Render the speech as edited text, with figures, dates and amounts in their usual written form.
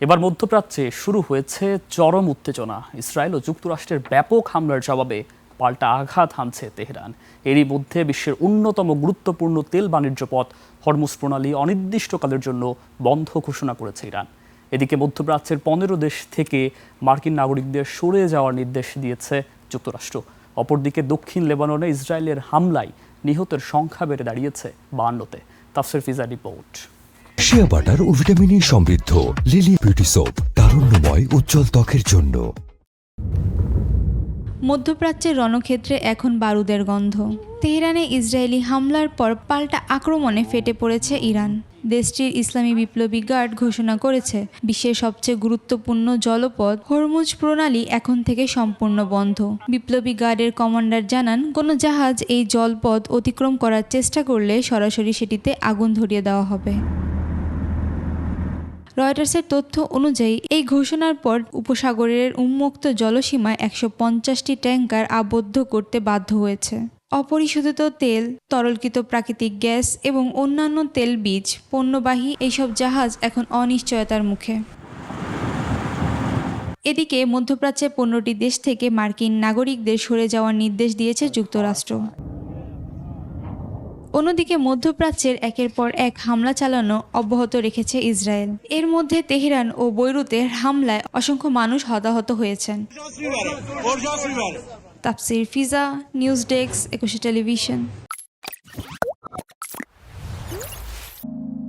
এবার মধ্যপ্রাচ্যে শুরু হয়েছে চরম উত্তেজনা। ইসরায়েল ও যুক্তরাষ্ট্রের ব্যাপক হামলার জবাবে পাল্টা আঘাত হানছে তেহরান। এরই মধ্যে বিশ্বের অন্যতম গুরুত্বপূর্ণ তেল বাণিজ্য পথ হরমুজ প্রণালী অনির্দিষ্টকালের জন্য বন্ধ ঘোষণা করেছে ইরান। এদিকে মধ্যপ্রাচ্যের 15 দেশ থেকে মার্কিন নাগরিকদের সরে যাওয়ার নির্দেশ দিয়েছে যুক্তরাষ্ট্র। অপরদিকে দক্ষিণ লেবাননে ইসরায়েলের হামলায় নিহতের সংখ্যা বেড়ে দাঁড়িয়েছে 52-তে। তাফসির ফিজা রিপোর্ট। শিয়া বাটার ও ভিটামিন সমৃদ্ধ লিলি বিউটি সোপ, তারুণ্যময় উজ্জ্বল ত্বকের জন্য। মধ্যপ্রাচ্যের রণক্ষেত্রে এখন বারুদের গন্ধ। তেহরানে ইসরায়েলি হামলার পর পাল্টা আক্রমণে ফেটে পড়েছে ইরান। দেশটির ইসলামী বিপ্লবী গার্ড ঘোষণা করেছে, বিশ্বের সবচেয়ে গুরুত্বপূর্ণ জলপথ হরমুজ প্রণালী এখন থেকে সম্পূর্ণ বন্ধ। বিপ্লবী গার্ডের কমান্ডার জানান, কোনো জাহাজ এই জলপথ অতিক্রম করার চেষ্টা করলে সরাসরি সেটিতে আগুন ধরিয়ে দেওয়া হবে। রয়টার্সের তথ্য অনুযায়ী এই ঘোষণার পর উপসাগরের উন্মুক্ত জলসীমায় 150টি ট্যাঙ্কার আবদ্ধ করতে বাধ্য হয়েছে। অপরিশোধিত তেল, তরলকৃত প্রাকৃতিক গ্যাস এবং অন্যান্য তেলবীজ পণ্যবাহী এইসব জাহাজ এখন অনিশ্চয়তার মুখে। এদিকে মধ্যপ্রাচ্যের 15টি দেশ থেকে মার্কিন নাগরিকদের সরে যাওয়ার নির্দেশ দিয়েছে যুক্তরাষ্ট্র। অন্যদিকে মধ্যপ্রাচ্যের একের পর এক হামলা চালানো অব্যাহত রেখেছে ইসরায়েল। এর মধ্যে তেহরান ও বৈরুতের হামলায় অসংখ্য মানুষ হতাহত হয়েছেন। তাফসির ফিজা, নিউজ ডেস্ক, 21 টেলিভিশন।